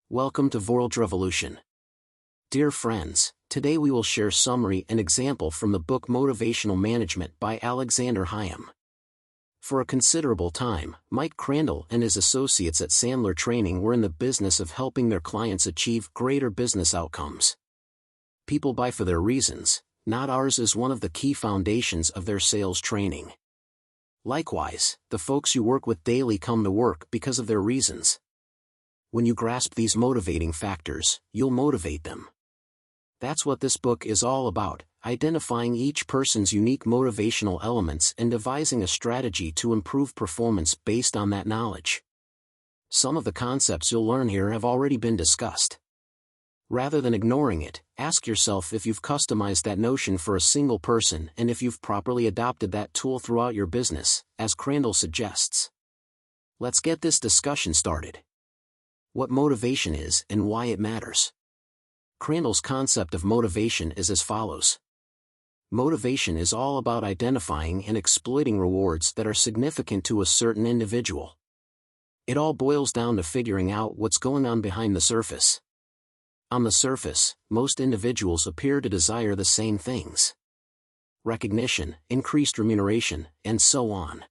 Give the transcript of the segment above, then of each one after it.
Welcome to Vorldrevolution. Dear friends, today we will share summary and example from the book Motivational Management by Hiam. For a considerable time, Mike Crandall and his associates at Sandler Training were in the business of helping their clients achieve greater business outcomes. People buy for their reasons, not ours is one of the key foundations of their sales training. Likewise, the folks you work with daily come to work because of their reasons. When you grasp these motivating factors, you'll motivate them. That's what this book is all about, identifying each person's unique motivational elements and devising a strategy to improve performance based on that knowledge. Some of the concepts you'll learn here have already been discussed. Rather than ignoring it, ask yourself if you've customized that notion for a single person and if you've properly adopted that tool throughout your business, as Crandall suggests. Let's get this discussion started. What motivation is and why it matters. Crandall's concept of motivation is as follows. Motivation is all about identifying and exploiting rewards that are significant to a certain individual. It all boils down to figuring out what's going on behind the surface. On the surface, most individuals appear to desire the same things. Recognition, increased remuneration, and so on.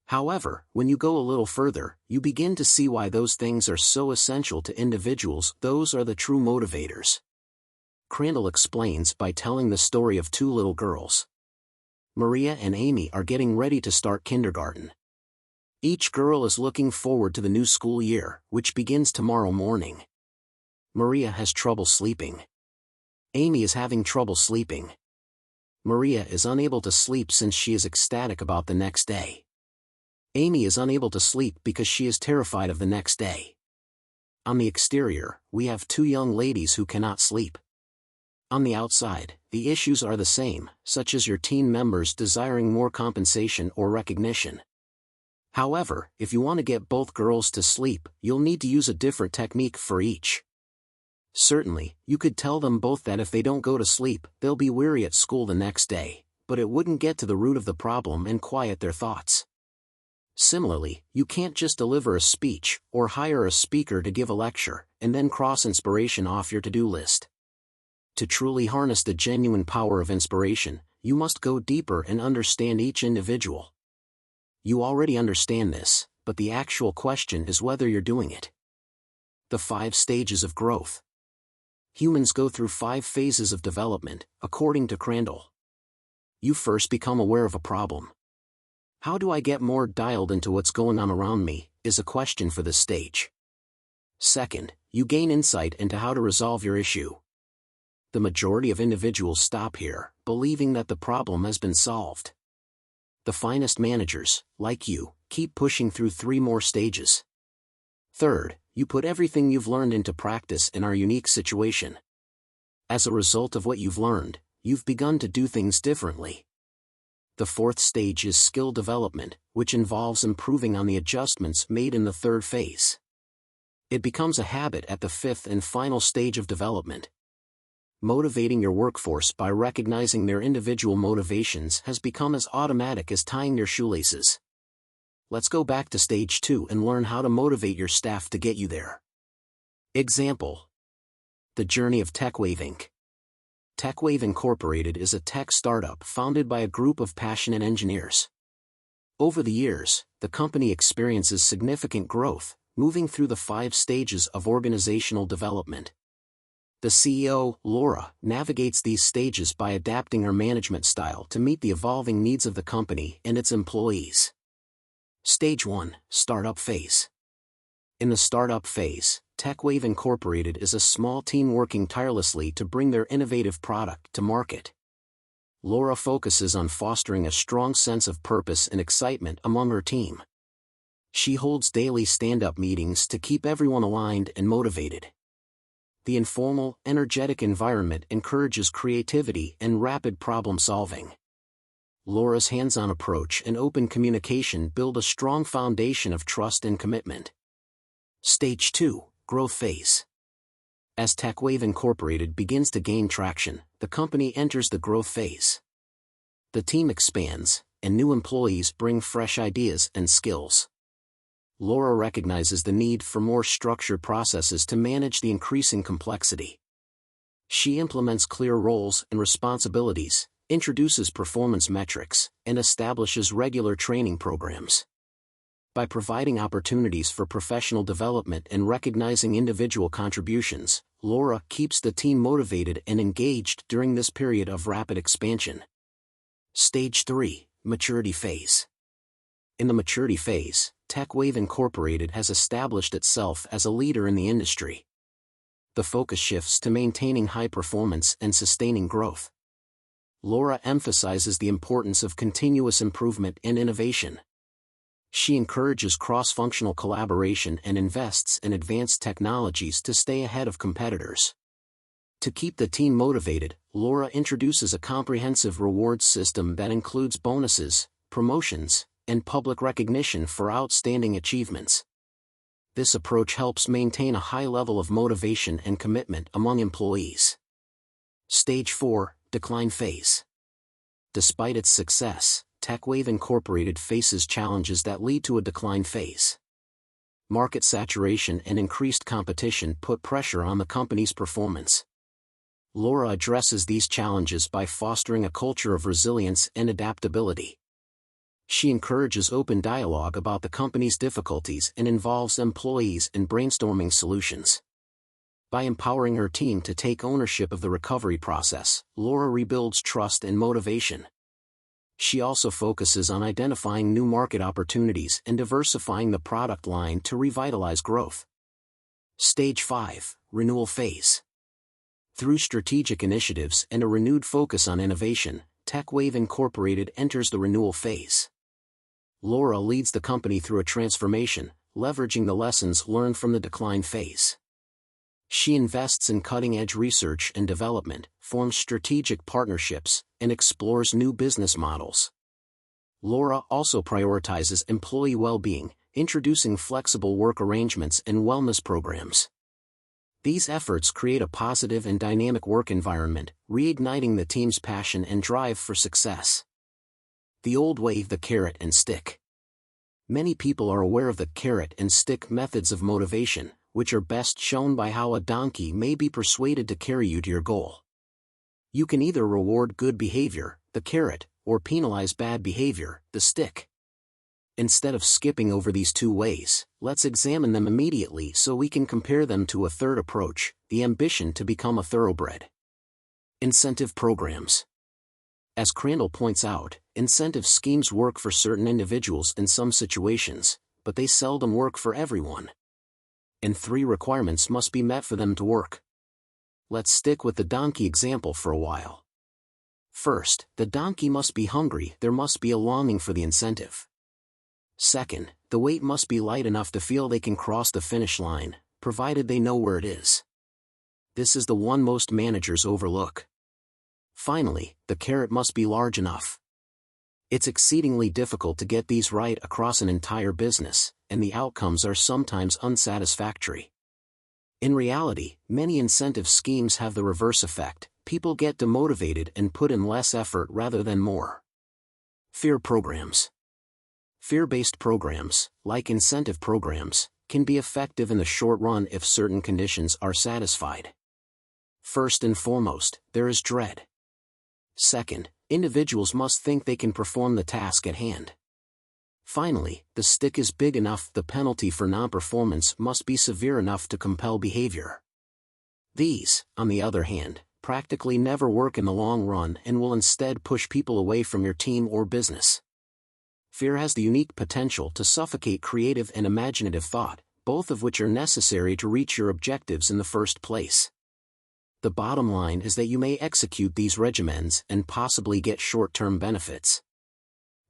However, when you go a little further, you begin to see why those things are so essential to individuals. Those are the true motivators. Crandall explains by telling the story of two little girls. Maria and Amy are getting ready to start kindergarten. Each girl is looking forward to the new school year, which begins tomorrow morning. Maria has trouble sleeping. Amy is having trouble sleeping. Maria is unable to sleep since she is ecstatic about the next day. Amy is unable to sleep because she is terrified of the next day. On the exterior, we have two young ladies who cannot sleep. On the outside, the issues are the same, such as your team members desiring more compensation or recognition. However, if you want to get both girls to sleep, you'll need to use a different technique for each. Certainly, you could tell them both that if they don't go to sleep, they'll be weary at school the next day, but it wouldn't get to the root of the problem and quiet their thoughts. Similarly, you can't just deliver a speech, or hire a speaker to give a lecture, and then cross inspiration off your to-do list. To truly harness the genuine power of inspiration, you must go deeper and understand each individual. You already understand this, but the actual question is whether you're doing it. The 5 stages of growth. Humans go through 5 phases of development, according to Crandall. You first become aware of a problem. How do I get more dialed into what's going on around me, is a question for this stage. Second, you gain insight into how to resolve your issue. The majority of individuals stop here, believing that the problem has been solved. The finest managers, like you, keep pushing through 3 more stages. Third, you put everything you've learned into practice in our unique situation. As a result of what you've learned, you've begun to do things differently. The 4th stage is skill development, which involves improving on the adjustments made in the 3rd phase. It becomes a habit at the 5th and final stage of development. Motivating your workforce by recognizing their individual motivations has become as automatic as tying their shoelaces. Let's go back to stage 2 and learn how to motivate your staff to get you there. Example. The journey of TechWave Inc. TechWave Incorporated is a tech startup founded by a group of passionate engineers. Over the years, the company experiences significant growth, moving through the 5 stages of organizational development. The CEO, Laura, navigates these stages by adapting her management style to meet the evolving needs of the company and its employees. Stage 1, Startup Phase. In the startup phase, TechWave Incorporated is a small team working tirelessly to bring their innovative product to market. Laura focuses on fostering a strong sense of purpose and excitement among her team. She holds daily stand-up meetings to keep everyone aligned and motivated. The informal, energetic environment encourages creativity and rapid problem-solving. Laura's hands-on approach and open communication build a strong foundation of trust and commitment. Stage 2, Growth Phase. As TechWave Incorporated begins to gain traction, the company enters the growth phase. The team expands, and new employees bring fresh ideas and skills. Laura recognizes the need for more structured processes to manage the increasing complexity. She implements clear roles and responsibilities, introduces performance metrics, and establishes regular training programs. By providing opportunities for professional development and recognizing individual contributions, Laura keeps the team motivated and engaged during this period of rapid expansion. Stage 3, Maturity Phase. In the maturity phase, TechWave Incorporated has established itself as a leader in the industry. The focus shifts to maintaining high performance and sustaining growth. Laura emphasizes the importance of continuous improvement and innovation. She encourages cross-functional collaboration and invests in advanced technologies to stay ahead of competitors. To keep the team motivated, Laura introduces a comprehensive rewards system that includes bonuses, promotions, and public recognition for outstanding achievements. This approach helps maintain a high level of motivation and commitment among employees. Stage 4, Decline Phase. Despite its success, TechWave Incorporated faces challenges that lead to a decline phase. Market saturation and increased competition put pressure on the company's performance. Laura addresses these challenges by fostering a culture of resilience and adaptability. She encourages open dialogue about the company's difficulties and involves employees in brainstorming solutions. By empowering her team to take ownership of the recovery process, Laura rebuilds trust and motivation. She also focuses on identifying new market opportunities and diversifying the product line to revitalize growth. Stage 5, Renewal Phase. Through strategic initiatives and a renewed focus on innovation, TechWave Incorporated enters the renewal phase. Laura leads the company through a transformation, leveraging the lessons learned from the decline phase. She invests in cutting-edge research and development, forms strategic partnerships, and explores new business models. Laura also prioritizes employee well-being, introducing flexible work arrangements and wellness programs. These efforts create a positive and dynamic work environment, reigniting the team's passion and drive for success. The old way, the carrot and stick. Many people are aware of the carrot and stick methods of motivation, which are best shown by how a donkey may be persuaded to carry you to your goal. You can either reward good behavior, the carrot, or penalize bad behavior, the stick. Instead of skipping over these two ways, let's examine them immediately so we can compare them to a third approach, the ambition to become a thoroughbred. Incentive programs. As Crandall points out, incentive schemes work for certain individuals in some situations, but they seldom work for everyone. And 3 requirements must be met for them to work. Let's stick with the donkey example for a while. First, the donkey must be hungry, there must be a longing for the incentive. Second, the weight must be light enough to feel they can cross the finish line, provided they know where it is. This is the one most managers overlook. Finally, the carrot must be large enough. It's exceedingly difficult to get these right across an entire business, and the outcomes are sometimes unsatisfactory. In reality, many incentive schemes have the reverse effect. People get demotivated and put in less effort rather than more. Fear programs. Fear-based programs, like incentive programs, can be effective in the short run if certain conditions are satisfied. First and foremost, there is dread. Second, individuals must think they can perform the task at hand. Finally, the stick is big enough, the penalty for non-performance must be severe enough to compel behavior. These, on the other hand, practically never work in the long run and will instead push people away from your team or business. Fear has the unique potential to suffocate creative and imaginative thought, both of which are necessary to reach your objectives in the first place. The bottom line is that you may execute these regimens and possibly get short-term benefits.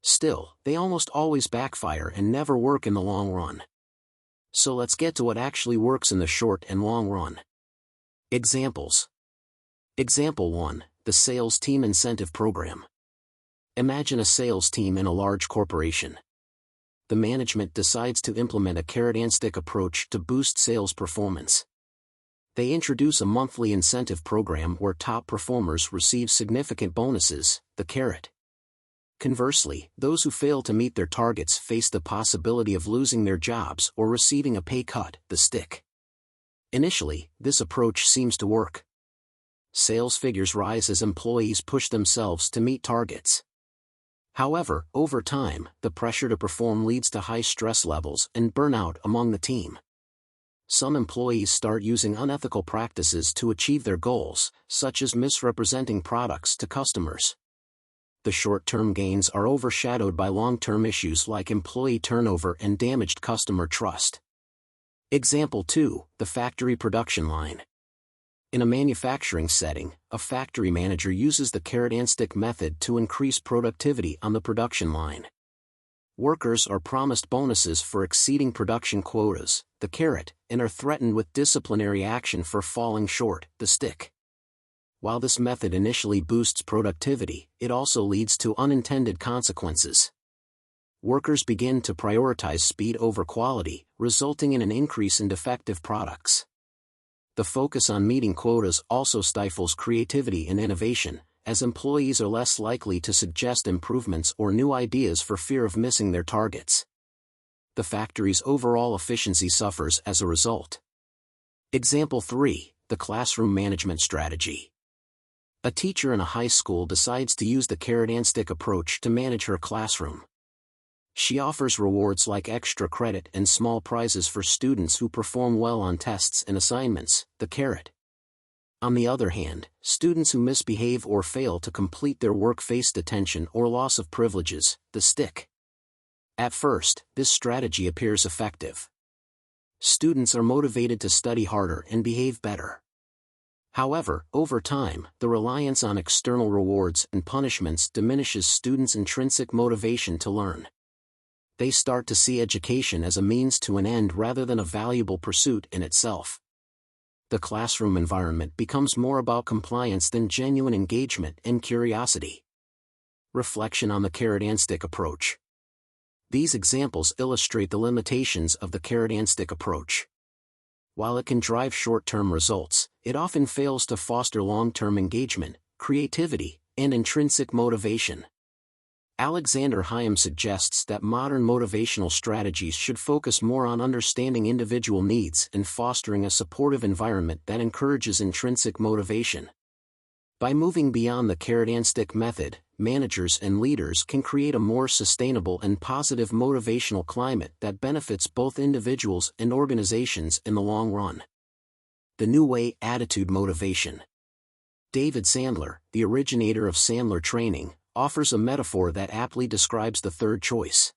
Still, they almost always backfire and never work in the long run. So let's get to what actually works in the short and long run. Examples. Example 1, the Sales Team Incentive Program. Imagine a sales team in a large corporation. The management decides to implement a carrot-and-stick approach to boost sales performance. They introduce a monthly incentive program where top performers receive significant bonuses, the carrot. Conversely, those who fail to meet their targets face the possibility of losing their jobs or receiving a pay cut, the stick. Initially, this approach seems to work. Sales figures rise as employees push themselves to meet targets. However, over time, the pressure to perform leads to high stress levels and burnout among the team. Some employees start using unethical practices to achieve their goals, such as misrepresenting products to customers. The short-term gains are overshadowed by long-term issues like employee turnover and damaged customer trust. Example 2, the factory production line. In a manufacturing setting, a factory manager uses the carrot-and-stick method to increase productivity on the production line. Workers are promised bonuses for exceeding production quotas, the carrot, and are threatened with disciplinary action for falling short, the stick. While this method initially boosts productivity, it also leads to unintended consequences. Workers begin to prioritize speed over quality, resulting in an increase in defective products. The focus on meeting quotas also stifles creativity and innovation, as employees are less likely to suggest improvements or new ideas for fear of missing their targets. The factory's overall efficiency suffers as a result. Example 3, the classroom management strategy. A teacher in a high school decides to use the carrot-and-stick approach to manage her classroom. She offers rewards like extra credit and small prizes for students who perform well on tests and assignments, the carrot. On the other hand, students who misbehave or fail to complete their work face detention or loss of privileges, the stick. At first, this strategy appears effective. Students are motivated to study harder and behave better. However, over time, the reliance on external rewards and punishments diminishes students' intrinsic motivation to learn. They start to see education as a means to an end rather than a valuable pursuit in itself. The classroom environment becomes more about compliance than genuine engagement and curiosity. Reflection on the carrot-and-stick approach. These examples illustrate the limitations of the carrot-and-stick approach. While it can drive short-term results, it often fails to foster long-term engagement, creativity, and intrinsic motivation. Alexander Hiam suggests that modern motivational strategies should focus more on understanding individual needs and fostering a supportive environment that encourages intrinsic motivation. By moving beyond the carrot-and-stick method, managers and leaders can create a more sustainable and positive motivational climate that benefits both individuals and organizations in the long run. The New Way Attitude Motivation. David Sandler, the originator of Sandler training, offers a metaphor that aptly describes the third choice.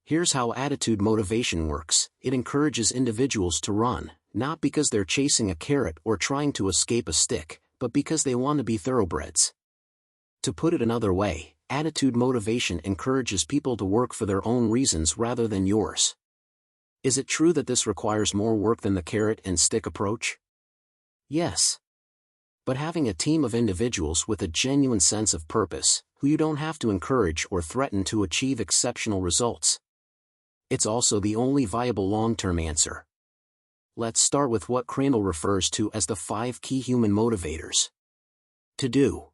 Here's how attitude motivation works. It encourages individuals to run, not because they're chasing a carrot or trying to escape a stick, but because they want to be thoroughbreds. To put it another way, attitude motivation encourages people to work for their own reasons rather than yours. Is it true that this requires more work than the carrot-and-stick approach? Yes. But having a team of individuals with a genuine sense of purpose, who you don't have to encourage or threaten to achieve exceptional results. It's also the only viable long-term answer. Let's start with what Crandall refers to as the 5 key human motivators. To do.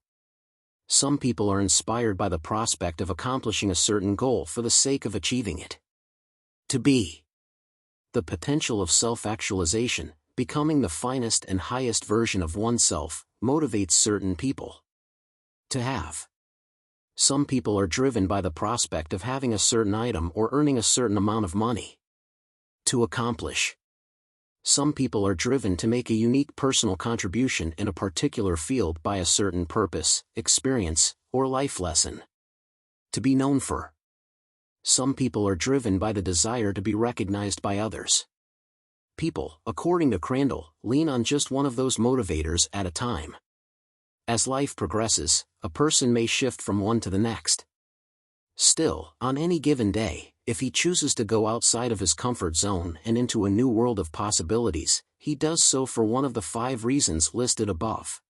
Some people are inspired by the prospect of accomplishing a certain goal for the sake of achieving it. To be. The potential of self-actualization, becoming the finest and highest version of oneself, motivates certain people. To have. Some people are driven by the prospect of having a certain item or earning a certain amount of money. To accomplish. Some people are driven to make a unique personal contribution in a particular field by a certain purpose, experience, or life lesson. To be known for. Some people are driven by the desire to be recognized by others. People, according to Crandall, lean on just one of those motivators at a time. As life progresses, a person may shift from one to the next. Still, on any given day, if he chooses to go outside of his comfort zone and into a new world of possibilities, he does so for one of the 5 reasons listed above.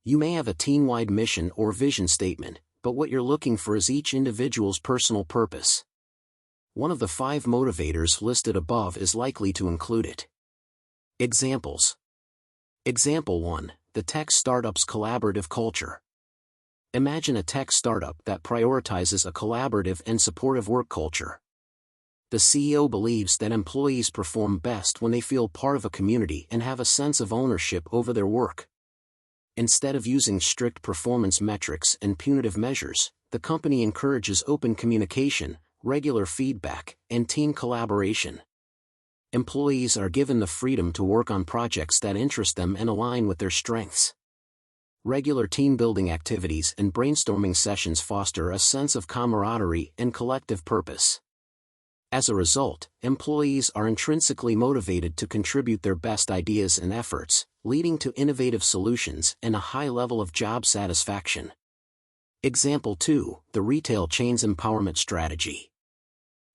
You may have a team-wide mission or vision statement, but what you're looking for is each individual's personal purpose. One of the 5 motivators listed above is likely to include it. Examples. Example 1, the tech startup's collaborative culture. Imagine a tech startup that prioritizes a collaborative and supportive work culture. The CEO believes that employees perform best when they feel part of a community and have a sense of ownership over their work. Instead of using strict performance metrics and punitive measures, the company encourages open communication, regular feedback, and team collaboration. Employees are given the freedom to work on projects that interest them and align with their strengths. Regular team-building activities and brainstorming sessions foster a sense of camaraderie and collective purpose. As a result, employees are intrinsically motivated to contribute their best ideas and efforts, leading to innovative solutions and a high level of job satisfaction. Example 2, the retail chain's empowerment strategy.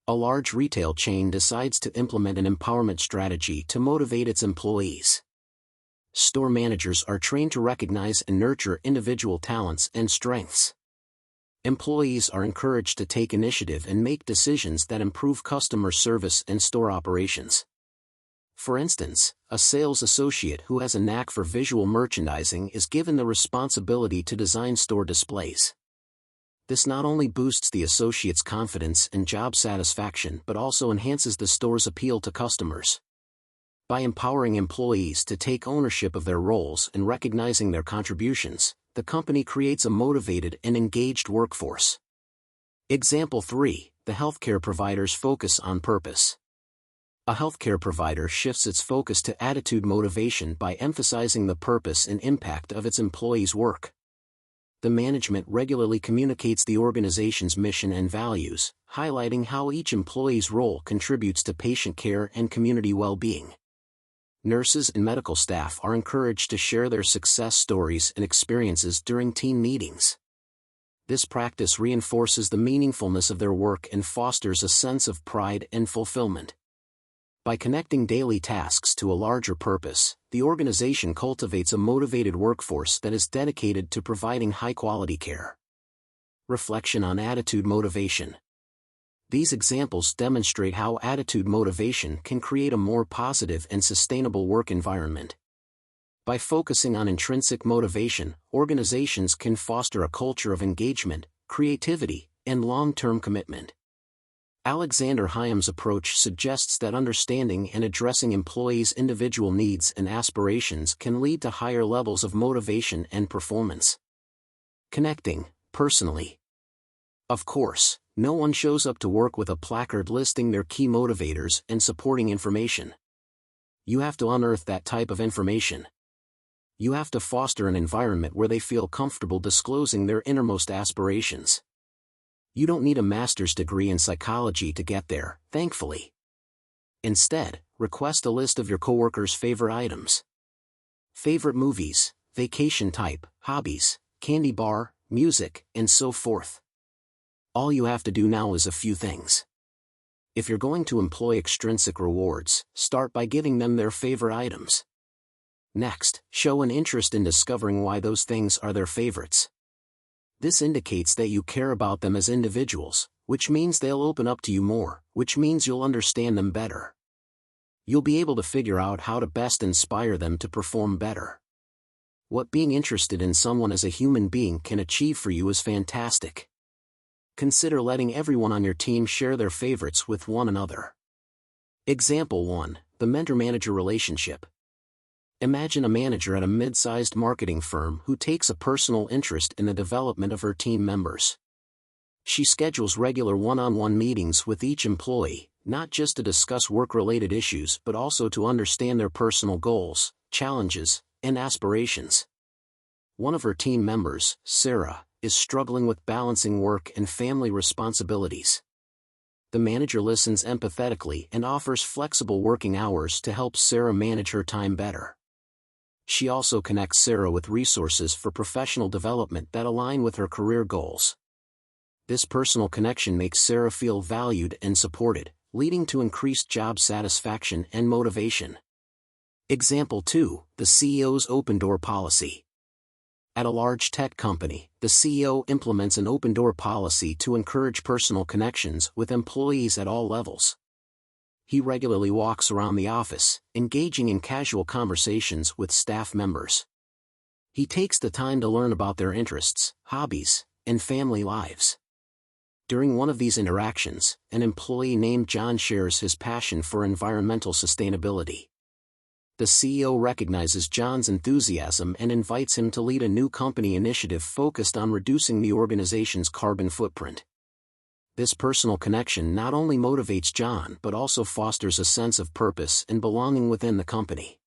A large retail chain decides to implement an empowerment strategy to motivate its employees. Store managers are trained to recognize and nurture individual talents and strengths. Employees are encouraged to take initiative and make decisions that improve customer service and store operations. For instance, a sales associate who has a knack for visual merchandising is given the responsibility to design store displays. This not only boosts the associate's confidence and job satisfaction but also enhances the store's appeal to customers. By empowering employees to take ownership of their roles and recognizing their contributions, the company creates a motivated and engaged workforce. Example 3, the healthcare provider's focus on purpose. A healthcare provider shifts its focus to attitude motivation by emphasizing the purpose and impact of its employees' work. The management regularly communicates the organization's mission and values, highlighting how each employee's role contributes to patient care and community well-being. Nurses and medical staff are encouraged to share their success stories and experiences during team meetings. This practice reinforces the meaningfulness of their work and fosters a sense of pride and fulfillment. By connecting daily tasks to a larger purpose, the organization cultivates a motivated workforce that is dedicated to providing high-quality care. Reflection on attitude motivation. These examples demonstrate how attitude motivation can create a more positive and sustainable work environment. By focusing on intrinsic motivation, organizations can foster a culture of engagement, creativity, and long-term commitment. Alexander Hiam's approach suggests that understanding and addressing employees' individual needs and aspirations can lead to higher levels of motivation and performance. Connecting, personally. Of course, no one shows up to work with a placard listing their key motivators and supporting information. You have to unearth that type of information. You have to foster an environment where they feel comfortable disclosing their innermost aspirations. You don't need a master's degree in psychology to get there, thankfully. Instead, request a list of your coworkers' favorite items. Favorite movies, vacation type, hobbies, candy bar, music, and so forth. All you have to do now is a few things. If you're going to employ extrinsic rewards, start by giving them their favorite items. Next, show an interest in discovering why those things are their favorites. This indicates that you care about them as individuals, which means they'll open up to you more, which means you'll understand them better. You'll be able to figure out how to best inspire them to perform better. What being interested in someone as a human being can achieve for you is fantastic. Consider letting everyone on your team share their favorites with one another. Example 1, the mentor-manager relationship. Imagine a manager at a mid-sized marketing firm who takes a personal interest in the development of her team members. She schedules regular one-on-one meetings with each employee, not just to discuss work-related issues but also to understand their personal goals, challenges, and aspirations. One of her team members, Sarah, is struggling with balancing work and family responsibilities. The manager listens empathetically and offers flexible working hours to help Sarah manage her time better. She also connects Sarah with resources for professional development that align with her career goals. This personal connection makes Sarah feel valued and supported, leading to increased job satisfaction and motivation. Example 2, the CEO's open-door policy. At a large tech company, the CEO implements an open-door policy to encourage personal connections with employees at all levels. He regularly walks around the office, engaging in casual conversations with staff members. He takes the time to learn about their interests, hobbies, and family lives. During one of these interactions, an employee named John shares his passion for environmental sustainability. The CEO recognizes John's enthusiasm and invites him to lead a new company initiative focused on reducing the organization's carbon footprint. This personal connection not only motivates John but also fosters a sense of purpose and belonging within the company.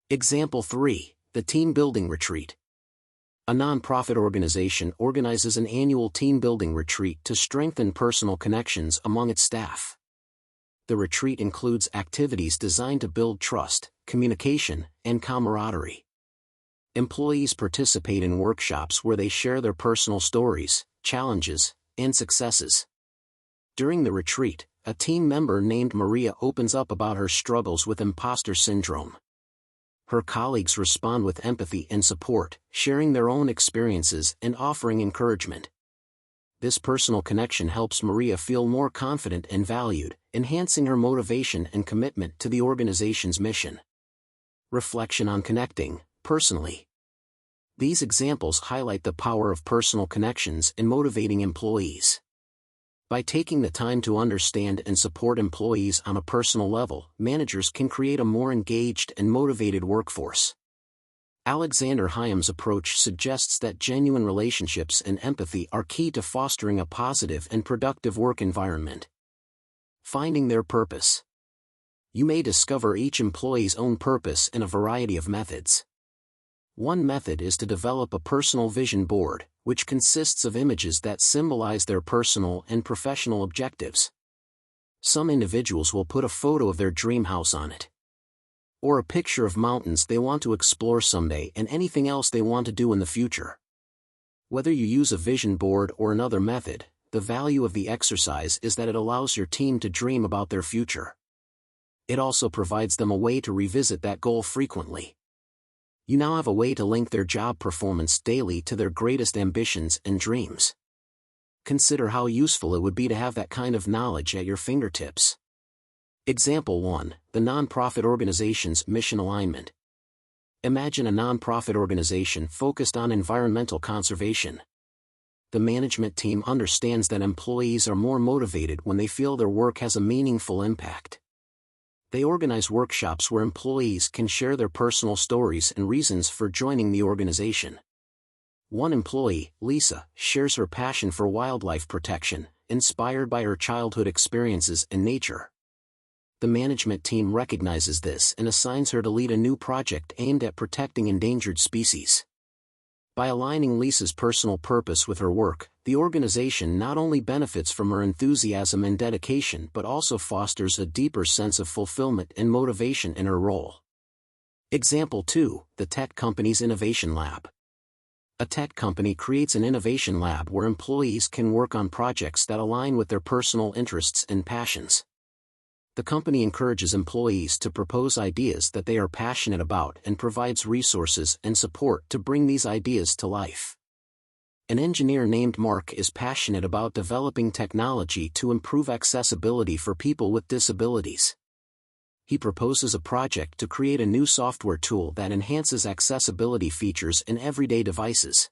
Example 3. The Team Building Retreat. A nonprofit organization organizes an annual team building retreat to strengthen personal connections among its staff. The retreat includes activities designed to build trust, communication, and camaraderie. Employees participate in workshops where they share their personal stories, challenges, and successes. During the retreat, a team member named Maria opens up about her struggles with imposter syndrome. Her colleagues respond with empathy and support, sharing their own experiences and offering encouragement. This personal connection helps Maria feel more confident and valued, enhancing her motivation and commitment to the organization's mission. Reflection on connecting, personally. These examples highlight the power of personal connections in motivating employees. By taking the time to understand and support employees on a personal level, managers can create a more engaged and motivated workforce. Alexander Hiam's approach suggests that genuine relationships and empathy are key to fostering a positive and productive work environment. Finding their purpose. You may discover each employee's own purpose in a variety of methods. One method is to develop a personal vision board, which consists of images that symbolize their personal and professional objectives. Some individuals will put a photo of their dream house on it, or a picture of mountains they want to explore someday and anything else they want to do in the future. Whether you use a vision board or another method, the value of the exercise is that it allows your team to dream about their future. It also provides them a way to revisit that goal frequently. You now have a way to link their job performance daily to their greatest ambitions and dreams. Consider how useful it would be to have that kind of knowledge at your fingertips. Example 1. The nonprofit organization's mission alignment. Imagine a nonprofit organization focused on environmental conservation. The management team understands that employees are more motivated when they feel their work has a meaningful impact. They organize workshops where employees can share their personal stories and reasons for joining the organization. One employee, Lisa, shares her passion for wildlife protection, inspired by her childhood experiences in nature. The management team recognizes this and assigns her to lead a new project aimed at protecting endangered species. By aligning Lisa's personal purpose with her work, the organization not only benefits from her enthusiasm and dedication but also fosters a deeper sense of fulfillment and motivation in her role. Example 2. The tech company's innovation lab. A tech company creates an innovation lab where employees can work on projects that align with their personal interests and passions. The company encourages employees to propose ideas that they are passionate about and provides resources and support to bring these ideas to life. An engineer named Mark is passionate about developing technology to improve accessibility for people with disabilities. He proposes a project to create a new software tool that enhances accessibility features in everyday devices.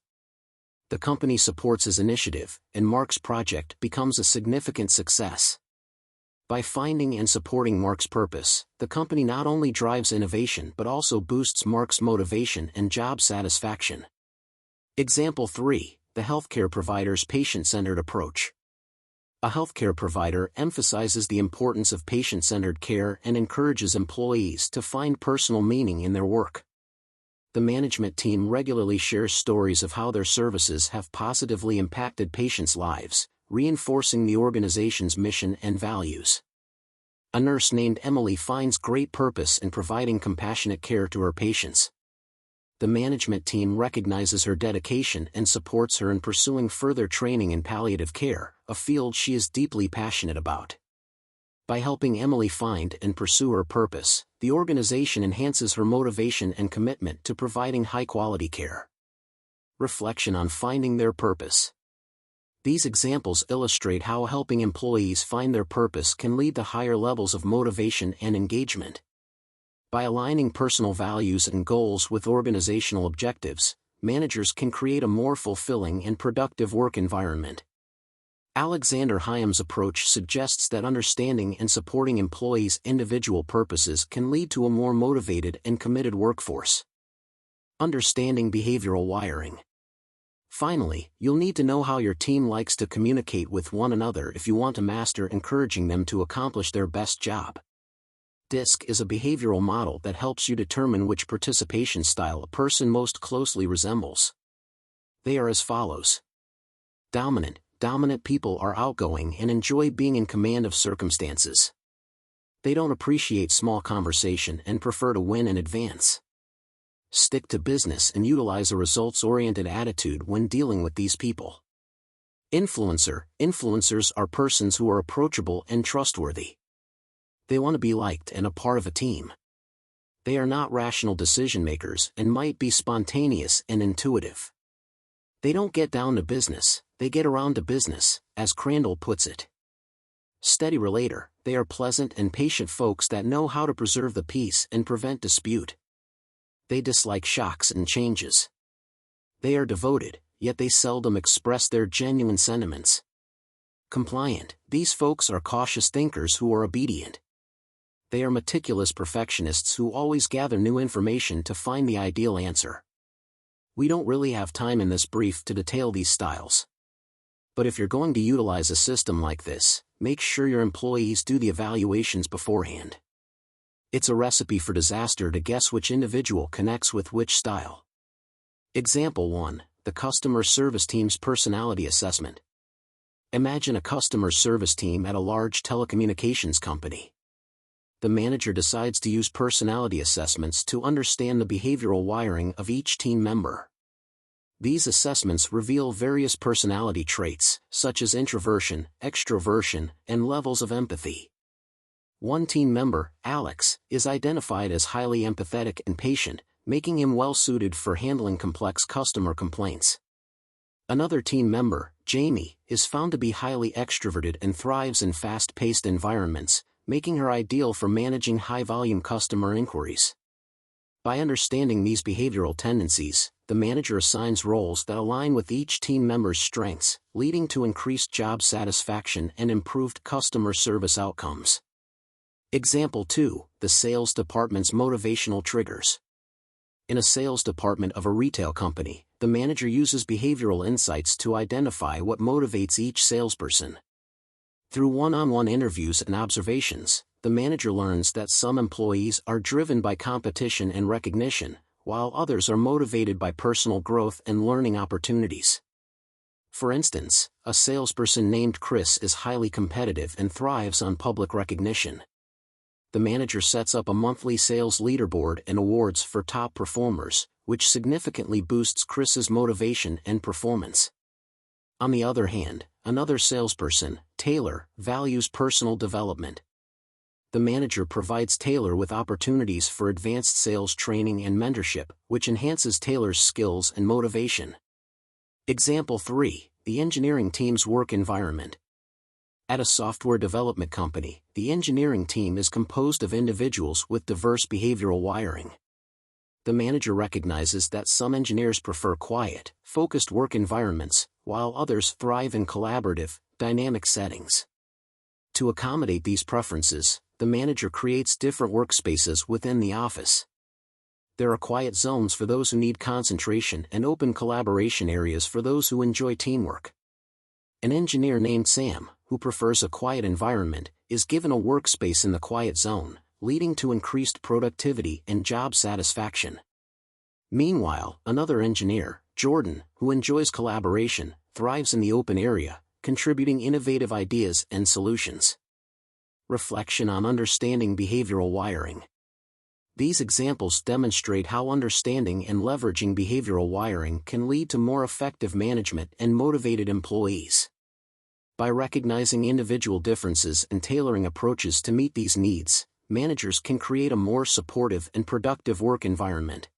The company supports his initiative, and Mark's project becomes a significant success. By finding and supporting Mark's purpose, the company not only drives innovation but also boosts Mark's motivation and job satisfaction. Example 3. The healthcare provider's patient-centered approach. A healthcare provider emphasizes the importance of patient-centered care and encourages employees to find personal meaning in their work. The management team regularly shares stories of how their services have positively impacted patients' lives, reinforcing the organization's mission and values. A nurse named Emily finds great purpose in providing compassionate care to her patients. The management team recognizes her dedication and supports her in pursuing further training in palliative care, a field she is deeply passionate about. By helping Emily find and pursue her purpose, the organization enhances her motivation and commitment to providing high-quality care. Reflection on finding their purpose. These examples illustrate how helping employees find their purpose can lead to higher levels of motivation and engagement. By aligning personal values and goals with organizational objectives, managers can create a more fulfilling and productive work environment. Alexander Hiam's approach suggests that understanding and supporting employees' individual purposes can lead to a more motivated and committed workforce. Understanding behavioral wiring. Finally, you'll need to know how your team likes to communicate with one another if you want to master encouraging them to accomplish their best job. DISC is a behavioral model that helps you determine which participation style a person most closely resembles. They are as follows. Dominant. Dominant people are outgoing and enjoy being in command of circumstances. They don't appreciate small conversation and prefer to win in advance. Stick to business and utilize a results-oriented attitude when dealing with these people. Influencer. Influencers are persons who are approachable and trustworthy. They want to be liked and a part of a team. They are not rational decision makers and might be spontaneous and intuitive. They don't get down to business, they get around to business, as Crandall puts it. Steady relator. They are pleasant and patient folks that know how to preserve the peace and prevent dispute. They dislike shocks and changes. They are devoted, yet they seldom express their genuine sentiments. Compliant. These folks are cautious thinkers who are obedient. They are meticulous perfectionists who always gather new information to find the ideal answer. We don't really have time in this brief to detail these styles. But if you're going to utilize a system like this, make sure your employees do the evaluations beforehand. It's a recipe for disaster to guess which individual connects with which style. Example 1. The customer service team's personality assessment. Imagine a customer service team at a large telecommunications company. The manager decides to use personality assessments to understand the behavioral wiring of each team member. These assessments reveal various personality traits, such as introversion, extroversion, and levels of empathy. One team member, Alex, is identified as highly empathetic and patient, making him well-suited for handling complex customer complaints. Another team member, Jamie, is found to be highly extroverted and thrives in fast-paced environments, making her ideal for managing high-volume customer inquiries. By understanding these behavioral tendencies, the manager assigns roles that align with each team member's strengths, leading to increased job satisfaction and improved customer service outcomes. Example 2. The sales department's motivational triggers. In a sales department of a retail company, the manager uses behavioral insights to identify what motivates each salesperson. Through one-on-one interviews and observations, the manager learns that some employees are driven by competition and recognition, while others are motivated by personal growth and learning opportunities. For instance, a salesperson named Chris is highly competitive and thrives on public recognition. The manager sets up a monthly sales leaderboard and awards for top performers, which significantly boosts Chris's motivation and performance. On the other hand, another salesperson, Taylor, values personal development. The manager provides Taylor with opportunities for advanced sales training and mentorship, which enhances Taylor's skills and motivation. Example 3. The engineering team's work environment. At a software development company, the engineering team is composed of individuals with diverse behavioral wiring. The manager recognizes that some engineers prefer quiet, focused work environments, while others thrive in collaborative, dynamic settings. To accommodate these preferences, the manager creates different workspaces within the office. There are quiet zones for those who need concentration and open collaboration areas for those who enjoy teamwork. An engineer named Sam, who prefers a quiet environment, is given a workspace in the quiet zone, leading to increased productivity and job satisfaction. Meanwhile, another engineer, Jordan, who enjoys collaboration, thrives in the open area, contributing innovative ideas and solutions. Reflection on understanding behavioral wiring. These examples demonstrate how understanding and leveraging behavioral wiring can lead to more effective management and motivated employees. By recognizing individual differences and tailoring approaches to meet these needs, managers can create a more supportive and productive work environment.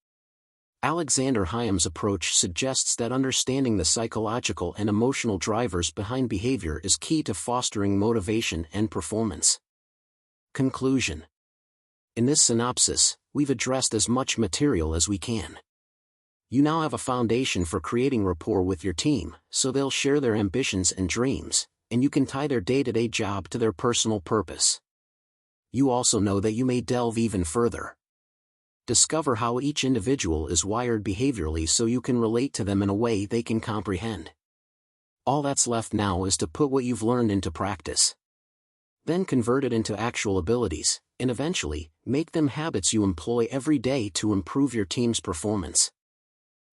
Alexander Hiam's approach suggests that understanding the psychological and emotional drivers behind behavior is key to fostering motivation and performance. Conclusion. In this synopsis, we've addressed as much material as we can. You now have a foundation for creating rapport with your team, so they'll share their ambitions and dreams, and you can tie their day-to-day job to their personal purpose. You also know that you may delve even further. Discover how each individual is wired behaviorally so you can relate to them in a way they can comprehend. All that's left now is to put what you've learned into practice. Then convert it into actual abilities, and eventually, make them habits you employ every day to improve your team's performance.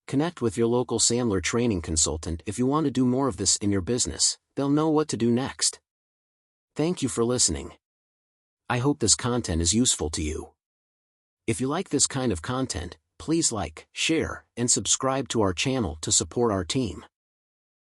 Connect with your local Sandler training consultant if you want to do more of this in your business. They'll know what to do next. Thank you for listening. I hope this content is useful to you. If you like this kind of content, please like, share, and subscribe to our channel to support our team.